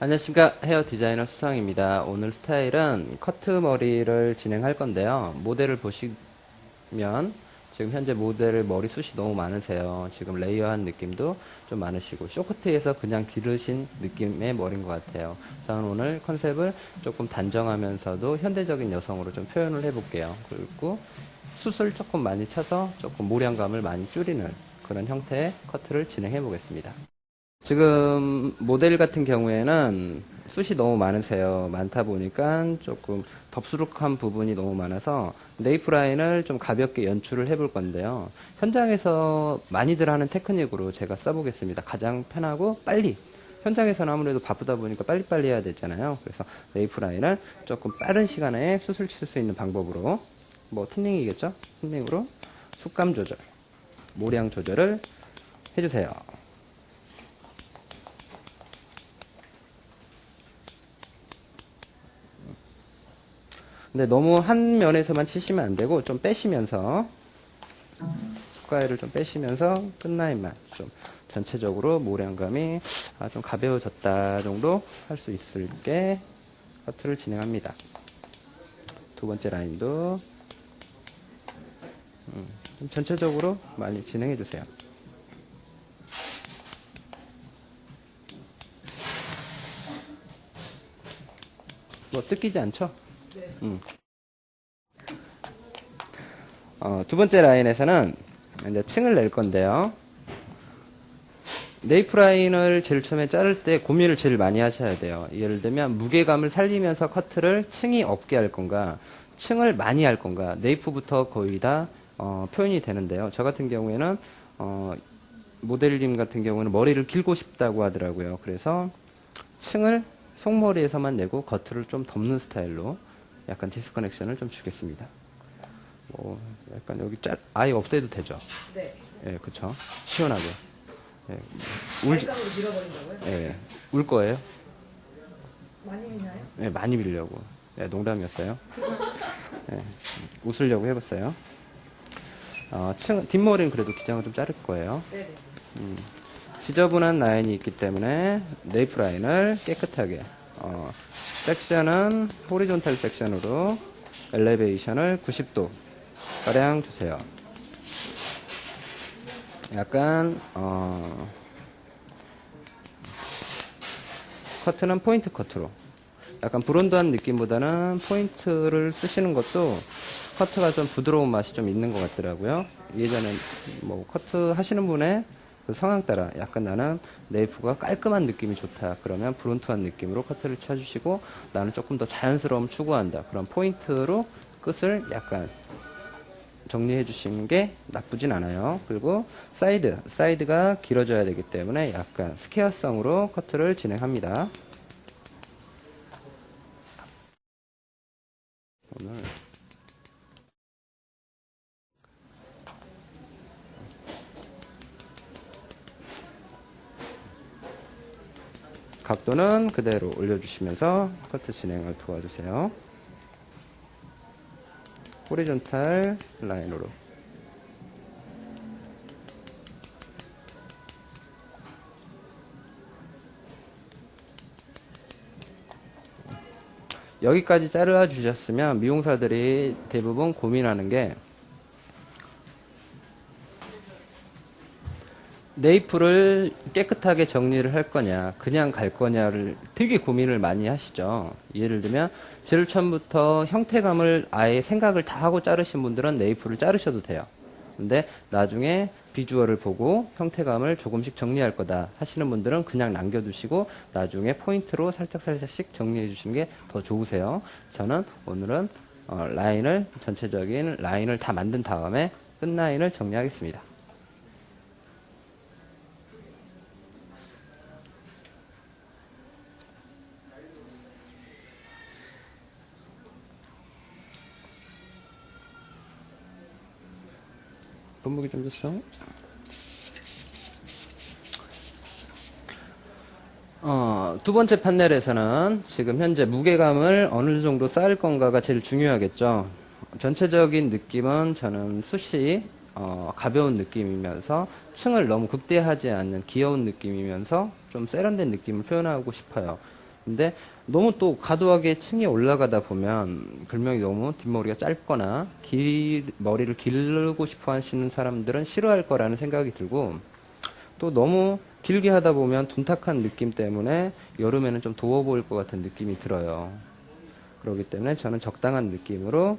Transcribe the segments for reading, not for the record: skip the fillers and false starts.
안녕하십니까. 헤어 디자이너 수상입니다. 오늘 스타일은 커트 머리를 진행할 건데요. 모델을 보시면 지금 현재 모델 머리숱이 너무 많으세요. 지금 레이어한 느낌도 좀 많으시고 쇼커트에서 그냥 기르신 느낌의 머리인 것 같아요. 저는 오늘 컨셉을 조금 단정하면서도 현대적인 여성으로 좀 표현을 해볼게요. 그리고 숱을 조금 많이 쳐서 조금 모량감을 많이 줄이는 그런 형태의 커트를 진행해 보겠습니다. 지금 모델 같은 경우에는 숱이 너무 많으세요. 많다 보니까 조금 덥수룩한 부분이 너무 많아서 네이프 라인을 좀 가볍게 연출을 해볼 건데요. 현장에서 많이들 하는 테크닉으로 제가 써보겠습니다. 가장 편하고 빨리. 현장에서는 아무래도 바쁘다 보니까 빨리빨리 해야 되잖아요. 그래서 네이프 라인을 조금 빠른 시간에 숱을 칠 수 있는 방법으로 뭐 틴닝이겠죠? 틴닝으로 숱감 조절, 모량 조절을 해주세요. 근데 너무 한 면에서만 치시면 안 되고 좀 빼시면서 숟가락을 좀 빼시면서 끝라인만 좀 전체적으로 모량감이 좀 가벼워졌다 정도 할 수 있을게 커트를 진행합니다. 두 번째 라인도 좀 전체적으로 많이 진행해 주세요. 뭐 뜯기지 않죠? 두 번째 라인에서는 이제 층을 낼 건데요. 네이프 라인을 제일 처음에 자를 때 고민을 제일 많이 하셔야 돼요. 예를 들면 무게감을 살리면서 커트를 층이 없게 할 건가, 층을 많이 할 건가, 네이프부터 거의 다 표현이 되는데요. 저 같은 경우에는 모델님 같은 경우는 머리를 길고 싶다고 하더라고요. 그래서 층을 속머리에서만 내고 겉을 좀 덮는 스타일로 약간 디스커넥션을 좀 주겠습니다. 뭐 약간 여기 아예 없애도 되죠. 네. 예, 그쵸. 시원하게. 예, 말감으로 밀어버린다고요? 예, 울 거예요. 많이 미나요? 예, 많이 빌려고. 예, 농담이었어요. 예, 웃으려고 해봤어요. 뒷머리는 그래도 기장을 좀 자를 거예요. 네네. 지저분한 라인이 있기 때문에 네이프 라인을 깨끗하게 섹션은 호리존탈 섹션으로 엘리베이션을 90도 가량 주세요. 약간 커트는 포인트 커트로 약간 브론드한 느낌보다는 포인트를 쓰시는 것도 커트가 좀 부드러운 맛이 좀 있는 것 같더라고요. 예전에 뭐 커트 하시는 분의 그 성향 따라 약간 나는 네이프가 깔끔한 느낌이 좋다. 그러면 브론트한 느낌으로 커트를 쳐주시고 나는 조금 더 자연스러움 추구한다. 그런 포인트로 끝을 약간 정리해 주시는 게 나쁘진 않아요. 그리고 사이드가 길어져야 되기 때문에 약간 스퀘어성으로 커트를 진행합니다. 오늘 각도는 그대로 올려주시면서 커트 진행을 도와주세요. 호리존탈 라인으로 여기까지 자르어 주셨으면 미용사들이 대부분 고민하는 게 네이프를 깨끗하게 정리를 할 거냐 그냥 갈 거냐를 되게 고민을 많이 하시죠. 예를 들면 제일 처음부터 형태감을 아예 생각을 다 하고 자르신 분들은 네이프를 자르셔도 돼요. 근데 나중에 비주얼을 보고 형태감을 조금씩 정리할 거다 하시는 분들은 그냥 남겨두시고 나중에 포인트로 살짝씩 정리해 주시는 게 더 좋으세요. 저는 오늘은 전체적인 라인을 다 만든 다음에 끝라인을 정리하겠습니다. 분무기 좀 줬어. 두 번째 판넬에서는 지금 현재 무게감을 어느 정도 쌓을 건가가 제일 중요하겠죠. 전체적인 느낌은 저는 숱이 가벼운 느낌이면서 층을 너무 극대화하지 않는 귀여운 느낌이면서 좀 세련된 느낌을 표현하고 싶어요. 근데 너무 또 과도하게 층이 올라가다 보면 글명이 너무 뒷머리가 짧거나 머리를 기르고 싶어 하시는 사람들은 싫어할 거라는 생각이 들고, 또 너무 길게 하다 보면 둔탁한 느낌 때문에 여름에는 좀 더워 보일 것 같은 느낌이 들어요. 그렇기 때문에 저는 적당한 느낌으로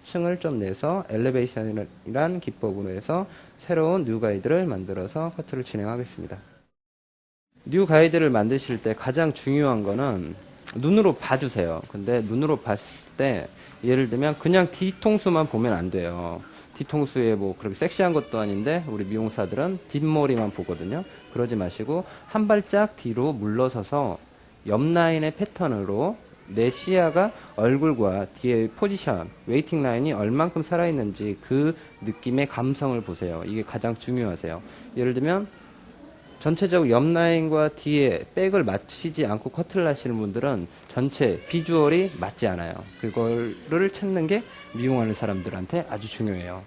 층을 좀 내서 엘리베이션이란 기법으로 해서 새로운 뉴 가이드를 만들어서 커트를 진행하겠습니다. 뉴 가이드를 만드실 때 가장 중요한 거는 눈으로 봐주세요. 근데 눈으로 봤을 때 예를 들면 그냥 뒤통수만 보면 안 돼요. 뒤통수에 뭐 그렇게 섹시한 것도 아닌데 우리 미용사들은 뒷머리만 보거든요. 그러지 마시고 한 발짝 뒤로 물러서서 옆 라인의 패턴으로 내 시야가 얼굴과 뒤에 포지션, 웨이팅 라인이 얼만큼 살아있는지 그 느낌의 감성을 보세요. 이게 가장 중요하세요. 예를 들면 전체적으로 옆 라인과 뒤에 백을 맞추지 않고 커트를 하시는 분들은 전체 비주얼이 맞지 않아요. 그거를 찾는 게 미용하는 사람들한테 아주 중요해요.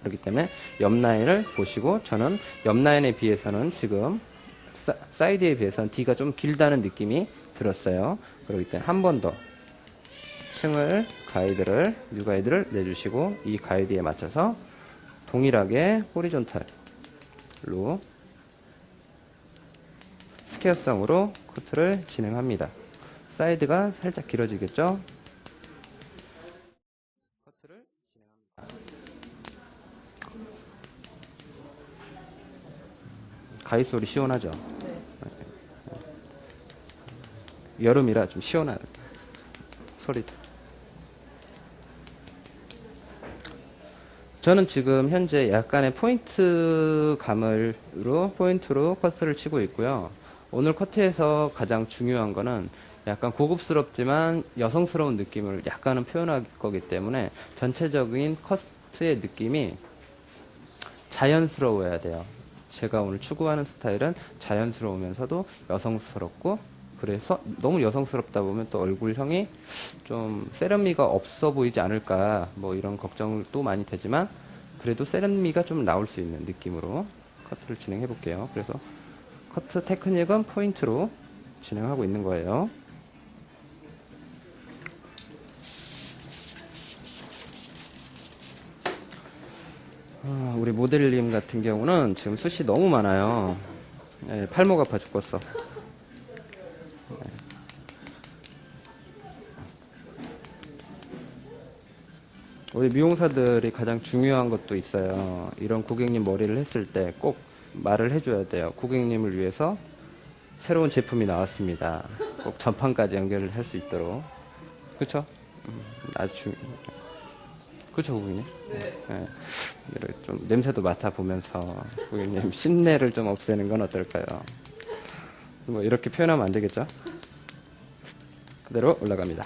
그렇기 때문에 옆 라인을 보시고, 저는 옆 라인에 비해서는 지금 사이드에 비해서는 D가 좀 길다는 느낌이 들었어요. 그렇기 때문에 한 번 더 층을 뉴 가이드를 내주시고, 이 가이드에 맞춰서 동일하게 호리존탈로 스퀘어성으로 커트를 진행합니다. 사이드가 살짝 길어지겠죠? 커트를 진행합니다. 가위 소리 시원하죠? 여름이라 좀 시원한 소리도. 저는 지금 현재 약간의 포인트로 커트를 치고 있고요. 오늘 커트에서 가장 중요한 거는 약간 고급스럽지만 여성스러운 느낌을 약간은 표현할 거기 때문에 전체적인 커트의 느낌이 자연스러워야 돼요. 제가 오늘 추구하는 스타일은 자연스러우면서도 여성스럽고, 그래서 너무 여성스럽다 보면 또 얼굴형이 좀 세련미가 없어 보이지 않을까, 뭐 이런 걱정도 많이 되지만 그래도 세련미가 좀 나올 수 있는 느낌으로 커트를 진행해 볼게요. 그래서 커트 테크닉은 포인트로 진행하고 있는 거예요. 우리 모델님 같은 경우는 지금 숱이 너무 많아요. 팔목 아파 죽겠어. 우리 미용사들이 가장 중요한 것도 있어요. 이런 고객님 머리를 했을 때 꼭 말을 해줘야 돼요. 고객님을 위해서 새로운 제품이 나왔습니다. 꼭 전판까지 연결을 할 수 있도록. 그쵸? 아주 그쵸, 고객님? 네. 이렇게 좀 냄새도 맡아보면서 고객님 신내를 좀 없애는 건 어떨까요? 뭐 이렇게 표현하면 안 되겠죠? 그대로 올라갑니다.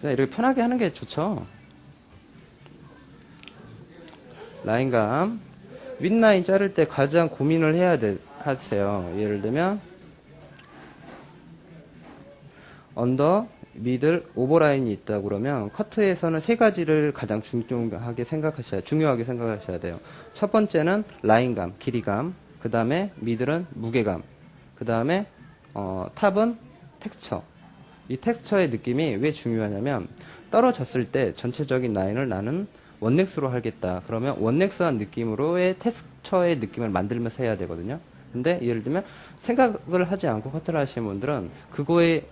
그냥 이렇게 편하게 하는 게 좋죠. 라인감, 윗라인 자를 때 가장 고민을 하세요. 예를 들면 언더, 미들, 오버라인이 있다 그러면 커트에서는 세 가지를 가장 중요하게 생각하셔야 돼요. 첫 번째는 라인감, 길이감, 그 다음에 미들은 무게감, 그 다음에 탑은 텍스처. 이 텍스처의 느낌이 왜 중요하냐면, 떨어졌을 때 전체적인 라인을 나는 원넥스로 하겠다. 그러면 원넥스한 느낌으로의 텍스처의 느낌을 만들면서 해야 되거든요. 근데 예를 들면 생각을 하지 않고 커트를 하시는 분들은 그거에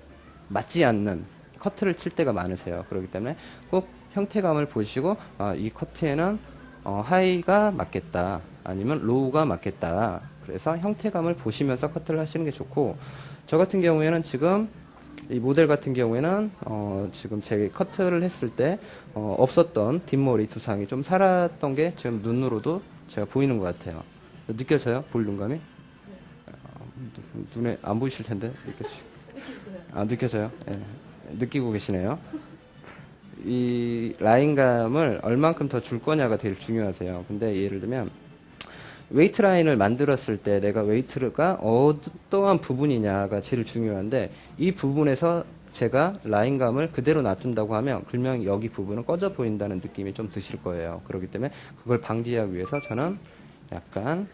맞지 않는 커트를 칠 때가 많으세요. 그렇기 때문에 꼭 형태감을 보시고, 이 커트에는 하이가 맞겠다, 아니면 로우가 맞겠다. 그래서 형태감을 보시면서 커트를 하시는 게 좋고, 저 같은 경우에는 지금 이 모델 같은 경우에는 지금 제 커트를 했을 때 없었던 뒷머리 두상이 좀 살았던 게 지금 눈으로도 제가 보이는 것 같아요. 느껴져요? 볼륨감이? 눈에 안 보이실 텐데 느껴져요? 네. 느끼고 계시네요. 이 라인감을 얼만큼 더 줄 거냐가 되게 중요하세요. 근데 예를 들면 웨이트 라인을 만들었을 때 내가 웨이트가 어떠한 부분이냐가 제일 중요한데 이 부분에서 제가 라인감을 그대로 놔둔다고 하면 분명히 여기 부분은 꺼져 보인다는 느낌이 좀 드실 거예요. 그렇기 때문에 그걸 방지하기 위해서 저는 약간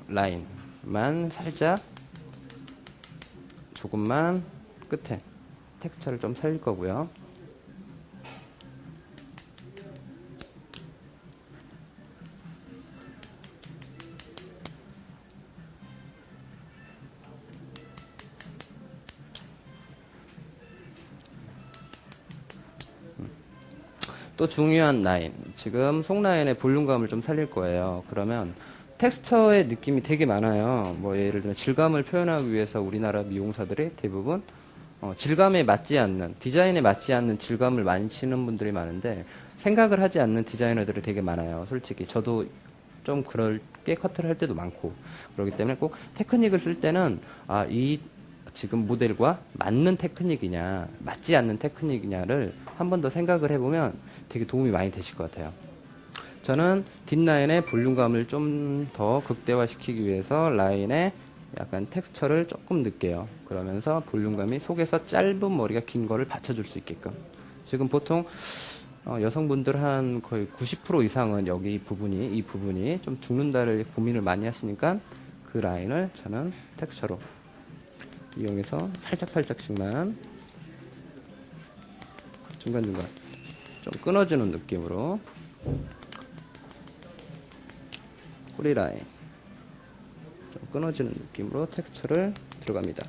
라인만 살짝 조금만 끝에 텍스처를 좀 살릴 거고요. 또 중요한 라인, 지금 속 라인의 볼륨감을 좀 살릴 거예요. 그러면 텍스처의 느낌이 되게 많아요. 뭐 예를 들면 질감을 표현하기 위해서 우리나라 미용사들이 대부분 질감에 맞지 않는, 디자인에 맞지 않는 질감을 많이 치는 분들이 많은데 생각을 하지 않는 디자이너들이 되게 많아요. 솔직히 저도 좀 그렇게 커트를 할 때도 많고 그렇기 때문에 꼭 테크닉을 쓸 때는 이 지금 모델과 맞는 테크닉이냐 맞지 않는 테크닉이냐를 한 번 더 생각을 해보면 되게 도움이 많이 되실 것 같아요. 저는 뒷라인의 볼륨감을 좀 더 극대화시키기 위해서 라인에 약간 텍스처를 조금 넣을게요. 그러면서 볼륨감이 속에서 짧은 머리가 긴 거를 받쳐줄 수 있게끔. 지금 보통 여성분들 한 거의 90% 이상은 여기 부분이, 이 부분이 좀 죽는다를 고민을 많이 하시니까 그 라인을 저는 텍스처로 이용해서 살짝씩만 중간중간 좀 끊어주는 느낌으로 꼬리 라인 좀 끊어지는 느낌으로 텍스처를 들어갑니다.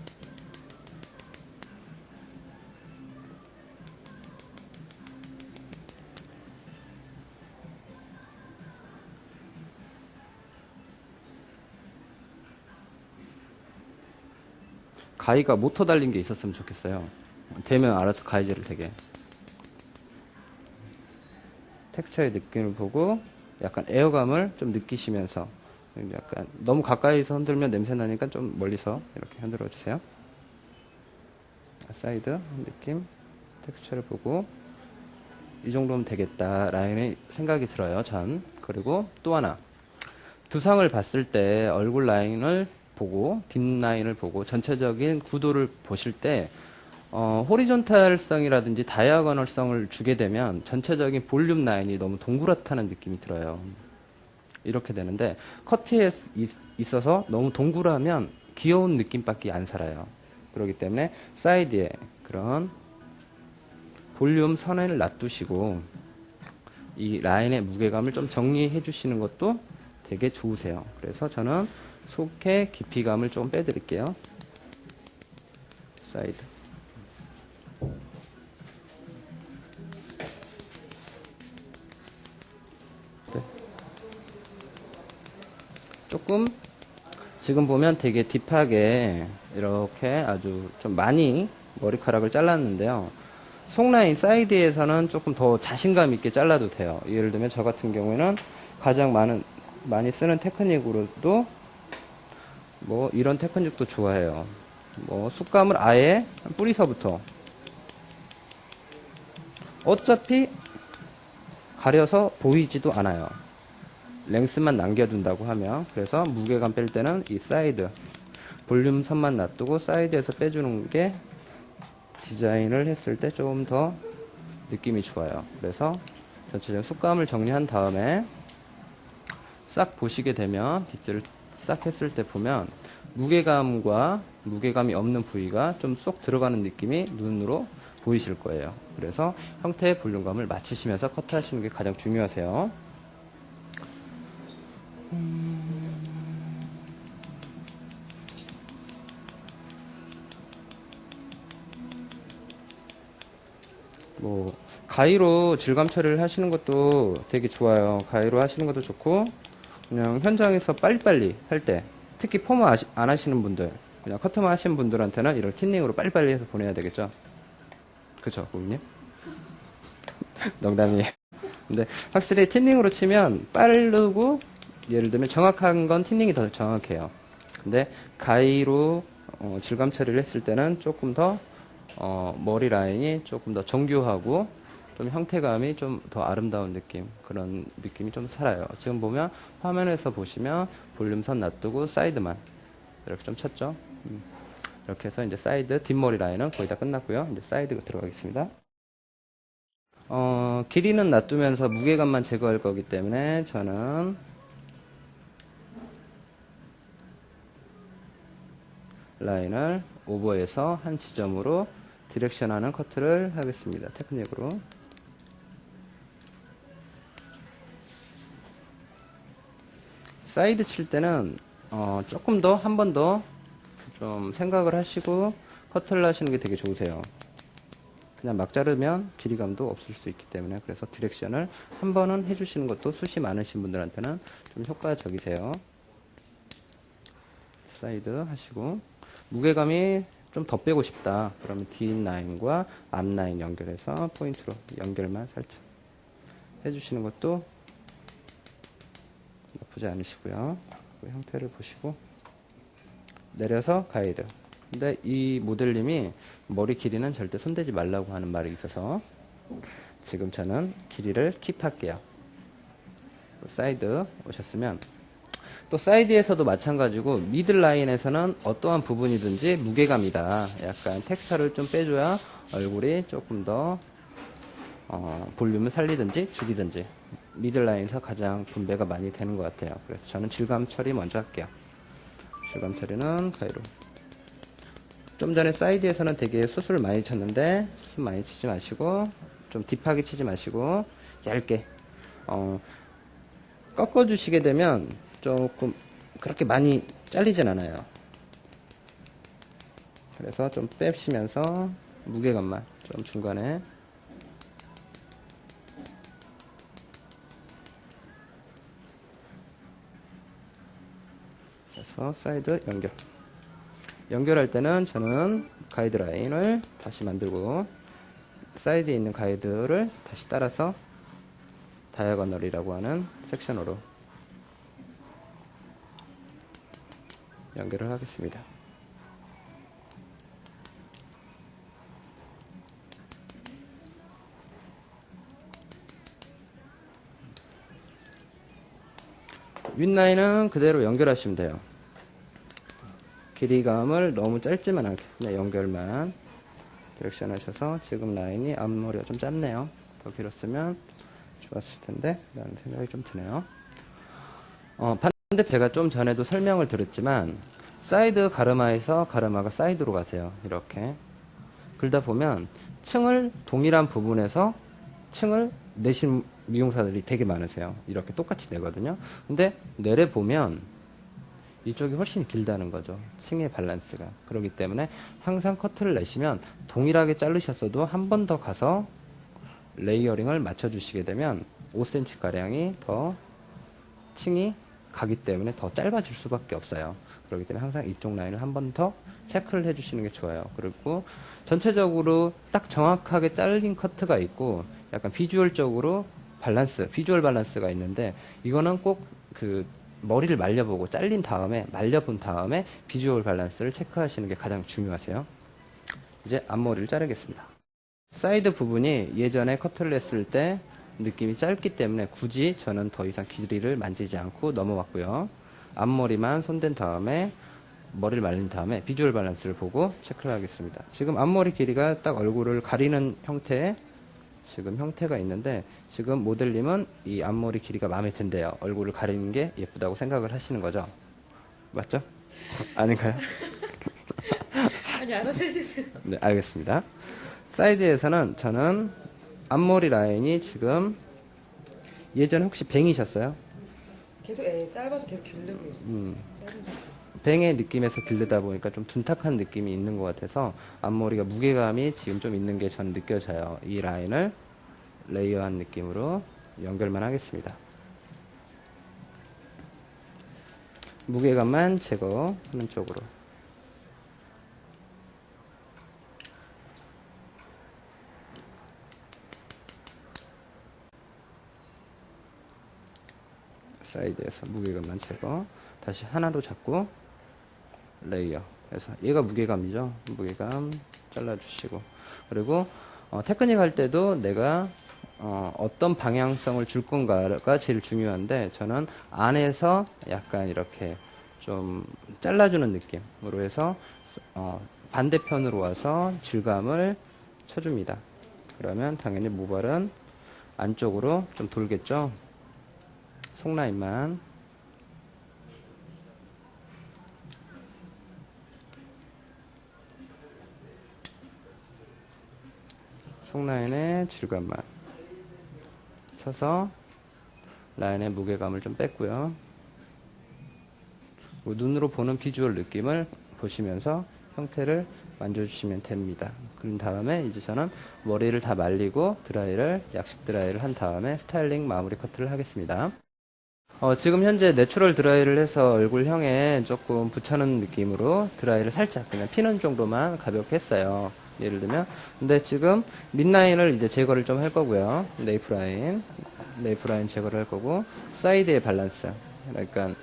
가위가 모터 달린 게 있었으면 좋겠어요. 되면 알아서 가위질을 되게. 텍스처의 느낌을 보고 약간 에어감을 좀 느끼시면서 약간 너무 가까이서 흔들면 냄새 나니까 좀 멀리서 이렇게 흔들어 주세요. 사이드 느낌, 텍스처를 보고 이 정도면 되겠다 라인의 생각이 들어요. 전. 그리고 또 하나, 두상을 봤을 때 얼굴 라인을 보고 뒷라인을 보고 전체적인 구도를 보실 때 호리존탈성이라든지 다이아고널성을 주게 되면 전체적인 볼륨 라인이 너무 동그랗다는 느낌이 들어요. 이렇게 되는데 커트에 있어서 너무 동그라면 귀여운 느낌밖에 안 살아요. 그렇기 때문에 사이드에 그런 볼륨 선을 놔두시고 이 라인의 무게감을 좀 정리해 주시는 것도 되게 좋으세요. 그래서 저는 속의 깊이감을 좀 빼드릴게요. 사이드. 네. 조금 지금 보면 되게 딥하게 이렇게 아주 좀 많이 머리카락을 잘랐는데요. 속 라인 사이드에서는 조금 더 자신감 있게 잘라도 돼요. 예를 들면 저 같은 경우에는 가장 많이 쓰는 테크닉으로도 뭐 이런 테크닉도 좋아해요. 뭐 숟감을 아예 뿌리서부터 어차피 가려서 보이지도 않아요. 랭스만 남겨둔다고 하면. 그래서 무게감 뺄 때는 이 사이드 볼륨 선만 놔두고 사이드에서 빼주는 게 디자인을 했을 때 조금 더 느낌이 좋아요. 그래서 전체적인 숟감을 정리한 다음에 싹 보시게 되면 빗질을 싹 했을 때 보면 무게감이 없는 부위가 좀 쏙 들어가는 느낌이 눈으로 보이실 거예요. 그래서 형태의 볼륨감을 맞추시면서 커트하시는 게 가장 중요하세요. 뭐 가위로 질감 처리를 하시는 것도 되게 좋아요. 가위로 하시는 것도 좋고 그냥 현장에서 빨리빨리 할 때 특히 펌 안 하시는 분들 그냥 커트만 하시는 분들한테는 이런 틴닝으로 빨리빨리 해서 보내야 되겠죠. 그쵸 고객님? 농담이에요. 근데 확실히 틴닝으로 치면 빠르고 예를 들면 정확한 건 틴닝이 더 정확해요. 근데 가위로 질감 처리를 했을 때는 조금 더 머리 라인이 조금 더 정교하고 좀 형태감이 좀 더 아름다운 느낌, 그런 느낌이 좀 살아요. 지금 보면 화면에서 보시면 볼륨 선 놔두고 사이드만 이렇게 좀 쳤죠. 이렇게 해서 이제 사이드 뒷머리 라인은 거의 다 끝났고요. 이제 사이드 들어가겠습니다. 길이는 놔두면서 무게감만 제거할 거기 때문에 저는 라인을 오버해서 한 지점으로 디렉션하는 커트를 하겠습니다. 테크닉으로. 사이드 칠 때는 조금 더 한 번 더 좀 생각을 하시고 커트를 하시는 게 되게 좋으세요. 그냥 막 자르면 길이감도 없을 수 있기 때문에, 그래서 디렉션을 한 번은 해주시는 것도 숱이 많으신 분들한테는 좀 효과적이세요. 사이드 하시고, 무게감이 좀 더 빼고 싶다 그러면 뒷 라인과 앞 라인 연결해서 포인트로 연결만 살짝 해주시는 것도 나쁘지 않으시고요. 그 형태를 보시고 내려서 가이드. 근데 이 모델님이 머리 길이는 절대 손대지 말라고 하는 말이 있어서 지금 저는 길이를 킵할게요. 사이드 오셨으면 또 사이드에서도 마찬가지고 미들 라인에서는 어떠한 부분이든지 무게감이다. 약간 텍스처를 좀 빼줘야 얼굴이 조금 더 볼륨을 살리든지 죽이든지 미들 라인에서 가장 분배가 많이 되는 것 같아요. 그래서 저는 질감 처리 먼저 할게요. 질감 처리는 가위로. 좀 전에 사이드에서는 되게 숱을 많이 쳤는데 숱 많이 치지 마시고 좀 딥하게 치지 마시고 얇게 꺾어 주시게 되면 조금 그렇게 많이 잘리진 않아요. 그래서 좀 빼시면서 무게감만 좀 중간에 그래서 사이드 연결할 때는 저는 가이드라인을 다시 만들고 사이드에 있는 가이드를 다시 따라서 다이아고널이라고 하는 섹션으로 연결을 하겠습니다. 윗라인은 그대로 연결하시면 돼요. 길이감을 너무 짧지만 않게 그냥 연결만 디렉션 하셔서 지금 라인이 앞머리가 좀 짧네요. 더 길었으면 좋았을 텐데 라는 생각이 좀 드네요. 반대 제가 좀 전에도 설명을 드렸지만 사이드 가르마에서 가르마가 사이드로 가세요. 이렇게 그러다 보면 층을 동일한 부분에서 층을 내신 미용사들이 되게 많으세요. 이렇게 똑같이 내거든요. 근데 내려보면 이쪽이 훨씬 길다는 거죠. 층의 밸런스가. 그렇기 때문에 항상 커트를 내시면 동일하게 자르셨어도 한 번 더 가서 레이어링을 맞춰주시게 되면 5cm 가량이 더 층이 가기 때문에 더 짧아질 수밖에 없어요. 그렇기 때문에 항상 이쪽 라인을 한 번 더 체크를 해주시는 게 좋아요. 그리고 전체적으로 딱 정확하게 잘린 커트가 있고 약간 비주얼적으로 비주얼 밸런스가 있는데 이거는 꼭 그 머리를 말려보고 잘린 다음에 말려본 다음에 비주얼 밸런스를 체크하시는 게 가장 중요하세요. 이제 앞머리를 자르겠습니다. 사이드 부분이 예전에 커트를 했을 때 느낌이 짧기 때문에 굳이 저는 더 이상 길이를 만지지 않고 넘어왔고요. 앞머리만 손댄 다음에 머리를 말린 다음에 비주얼 밸런스를 보고 체크를 하겠습니다. 지금 앞머리 길이가 딱 얼굴을 가리는 형태의 지금 형태가 있는데 지금 모델님은 이 앞머리 길이가 마음에 든대요. 얼굴을 가리는 게 예쁘다고 생각을 하시는 거죠. 맞죠? 아닌가요? 아니, 알아서 해주세요. 네, 알겠습니다. 사이드에서는 저는 앞머리 라인이 지금 예전에 혹시 뱅이셨어요? 계속 짧아서 계속 기르고 있어요. 짧은 상태. 뱅의 느낌에서 기르다 보니까 좀 둔탁한 느낌이 있는 것 같아서 앞머리가 무게감이 지금 좀 있는 게 저는 느껴져요. 이 라인을 레이어한 느낌으로 연결만 하겠습니다. 무게감만 제거하는 쪽으로. 사이드에서 무게감만 제거. 다시 하나로 잡고 레이어 해서 얘가 무게감이죠. 무게감 잘라주시고 그리고 테크닉 할 때도 내가 어떤 방향성을 줄 건가가 제일 중요한데, 저는 안에서 약간 이렇게 좀 잘라주는 느낌으로 해서 반대편으로 와서 질감을 쳐줍니다. 그러면 당연히 모발은 안쪽으로 좀 돌겠죠. 속라인만. 속라인의 질감만 쳐서 라인의 무게감을 좀 뺐고요. 눈으로 보는 비주얼 느낌을 보시면서 형태를 만져주시면 됩니다. 그런 다음에 이제 저는 머리를 다 말리고 드라이를, 약식 드라이를 한 다음에 스타일링 마무리 커트를 하겠습니다. 지금 현재 내추럴 드라이를 해서 얼굴형에 조금 붙여놓은 느낌으로 드라이를 살짝 그냥 피는 정도만 가볍게 했어요. 예를 들면. 근데 지금 mid라인을 이제 제거를 좀 할 거고요. 네이프 라인 제거를 할 거고, 사이드의 밸런스. 그러니까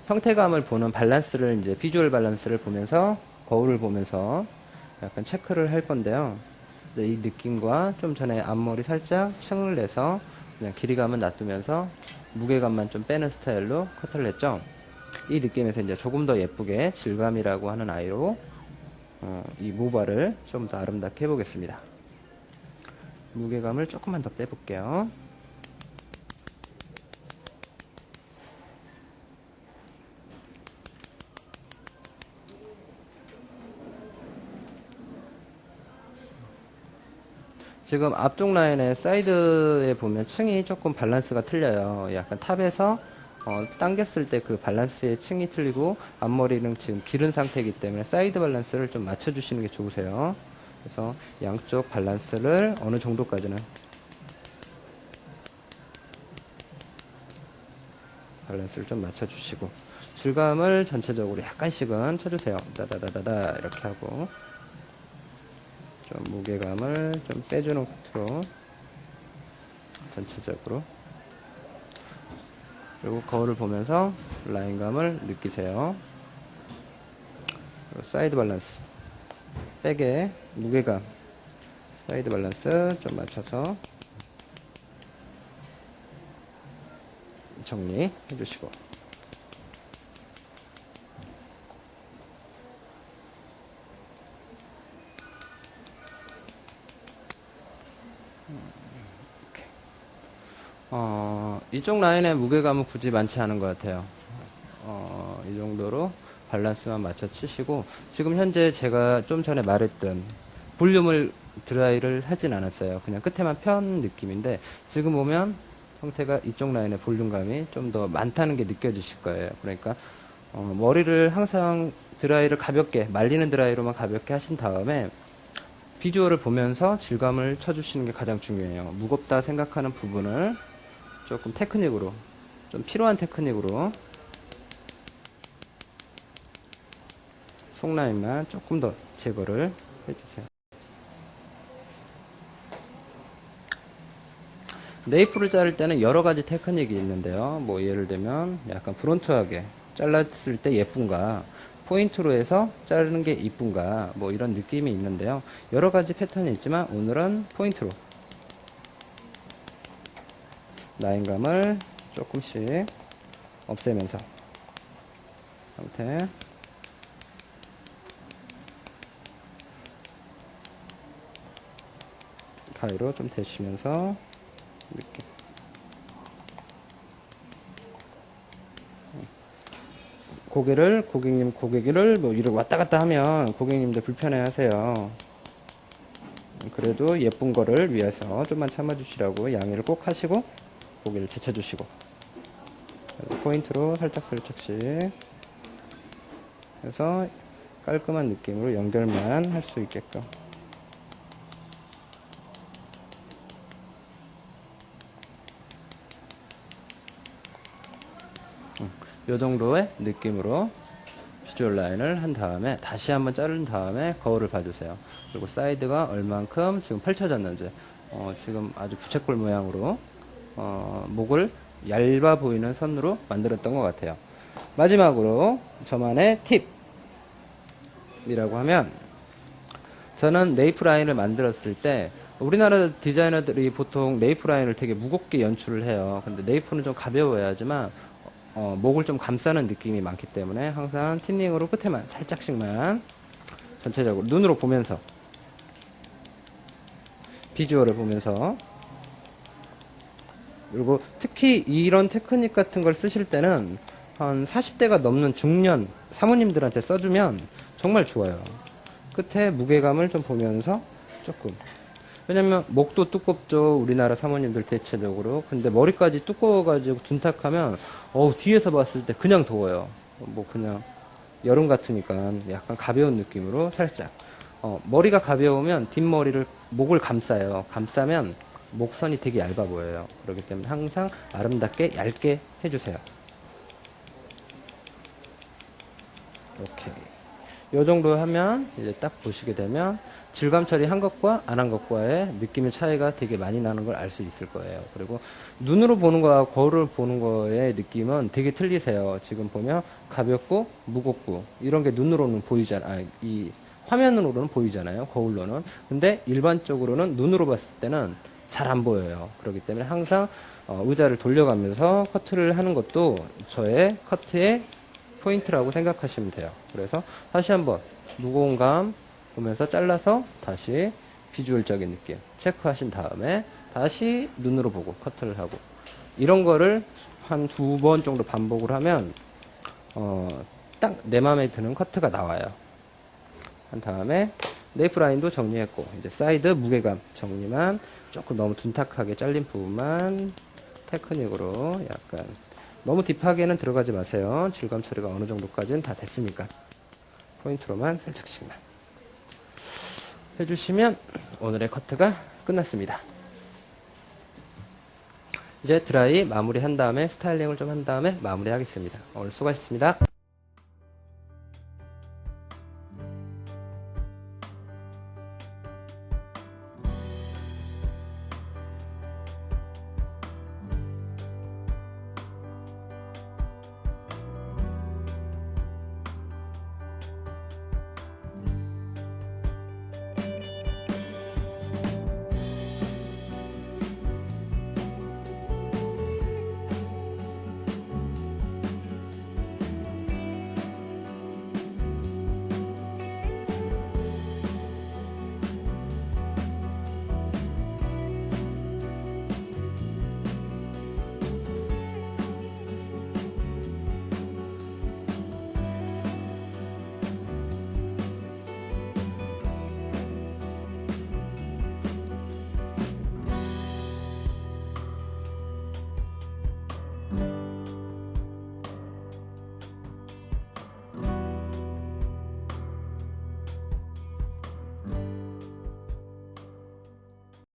형태감을 보는 밸런스를 이제 비주얼 밸런스를 보면서 거울을 보면서 약간 체크를 할 건데요. 이 느낌과 좀 전에 앞머리 살짝 층을 내서 그냥 길이감은 놔두면서 무게감만 좀 빼는 스타일로 커트를 했죠. 이 느낌에서 이제 조금 더 예쁘게 질감이라고 하는 아이로 이 모발을 좀 더 아름답게 해보겠습니다. 무게감을 조금만 더 빼볼게요. 지금 앞쪽 라인의 사이드에 보면 층이 조금 밸런스가 틀려요. 약간 탑에서 당겼을 때 그 밸런스의 층이 틀리고, 앞머리는 지금 기른 상태이기 때문에 사이드 밸런스를 좀 맞춰주시는 게 좋으세요. 그래서 양쪽 밸런스를 어느 정도까지는 밸런스를 좀 맞춰주시고, 질감을 전체적으로 약간씩은 쳐주세요. 다다다다다 이렇게 하고, 좀 무게감을 좀 빼주는 코트로 전체적으로. 그리고 거울을 보면서 라인감을 느끼세요. 그리고 사이드 밸런스, 백의 무게감, 사이드 밸런스 좀 맞춰서 정리해 주시고, 이쪽 라인의 무게감은 굳이 많지 않은 것 같아요. 이 정도로 밸런스만 맞춰 치시고, 지금 현재 제가 좀 전에 말했던 볼륨을 드라이를 하진 않았어요. 그냥 끝에만 편 느낌인데, 지금 보면 형태가 이쪽 라인의 볼륨감이 좀 더 많다는 게 느껴지실 거예요. 그러니까 머리를 항상 드라이를 가볍게, 말리는 드라이로만 가볍게 하신 다음에 비주얼을 보면서 질감을 쳐주시는 게 가장 중요해요. 무겁다 생각하는 부분을 조금 테크닉으로, 좀 필요한 테크닉으로 속라인만 조금 더 제거를 해주세요. 네이프를 자를 때는 여러 가지 테크닉이 있는데요. 뭐 예를 들면 약간 브론트하게 잘랐을 때 예쁜가, 포인트로 해서 자르는 게 이쁜가, 뭐 이런 느낌이 있는데요. 여러 가지 패턴이 있지만 오늘은 포인트로 라인감을 조금씩 없애면서 형태 가위로 좀 대시면서 느낌. 고객을 뭐 이렇게 왔다 갔다 하면 고객님들 불편해 하세요. 그래도 예쁜 거를 위해서 좀만 참아주시라고 양해를 꼭 하시고, 고개를 제쳐주시고, 포인트로 살짝씩 해서 깔끔한 느낌으로 연결만 할 수 있게끔. 이 정도의 느낌으로 비주얼 라인을 한 다음에 다시 한번 자른 다음에 거울을 봐주세요. 그리고 사이드가 얼만큼 지금 펼쳐졌는지, 지금 아주 부채꼴 모양으로 목을 얇아 보이는 선으로 만들었던 것 같아요. 마지막으로 저만의 팁이라고 하면, 저는 네이프 라인을 만들었을 때 우리나라 디자이너들이 보통 네이프 라인을 되게 무겁게 연출을 해요. 근데 네이프는 좀 가벼워야지만 목을 좀 감싸는 느낌이 많기 때문에 항상 틴닝으로 끝에만 살짝씩만 전체적으로 눈으로 보면서 비주얼을 보면서, 그리고 특히 이런 테크닉 같은 걸 쓰실 때는 한 40대가 넘는 중년 사모님들한테 써주면 정말 좋아요. 끝에 무게감을 좀 보면서 조금, 왜냐면 목도 두껍죠, 우리나라 사모님들 대체적으로. 근데 머리까지 두꺼워가지고 둔탁하면 뒤에서 봤을 때 그냥 더워요. 뭐 그냥 여름 같으니까 약간 가벼운 느낌으로 살짝, 머리가 가벼우면 뒷머리를, 목을 감싸요. 감싸면 목선이 되게 얇아 보여요. 그렇기 때문에 항상 아름답게 얇게 해주세요. 오케이. 요 정도 하면 이제 딱 보시게 되면 질감 처리한 것과 안 한 것과의 느낌의 차이가 되게 많이 나는 걸 알 수 있을 거예요. 그리고 눈으로 보는 거와 거울을 보는 거의 느낌은 되게 틀리세요. 지금 보면 가볍고 무겁고 이런 게 눈으로는 보이잖아요. 이 화면으로는 보이잖아요. 거울로는. 근데 일반적으로는 눈으로 봤을 때는 잘 안 보여요. 그렇기 때문에 항상 의자를 돌려가면서 커트를 하는 것도 저의 커트의 포인트라고 생각하시면 돼요. 그래서 다시 한번 무거운 감 보면서 잘라서 다시 비주얼적인 느낌 체크하신 다음에 다시 눈으로 보고 커트를 하고, 이런 거를 한 2번 정도 반복을 하면 딱 내 마음에 드는 커트가 나와요. 한 다음에 네이프 라인도 정리했고, 이제 사이드 무게감 정리만, 조금 너무 둔탁하게 잘린 부분만 테크닉으로 약간, 너무 딥하게는 들어가지 마세요. 질감 처리가 어느 정도까지는 다 됐으니까. 포인트로만 살짝씩만 해주시면 오늘의 커트가 끝났습니다. 이제 드라이 마무리 한 다음에 스타일링을 좀 한 다음에 마무리 하겠습니다. 오늘 수고하셨습니다.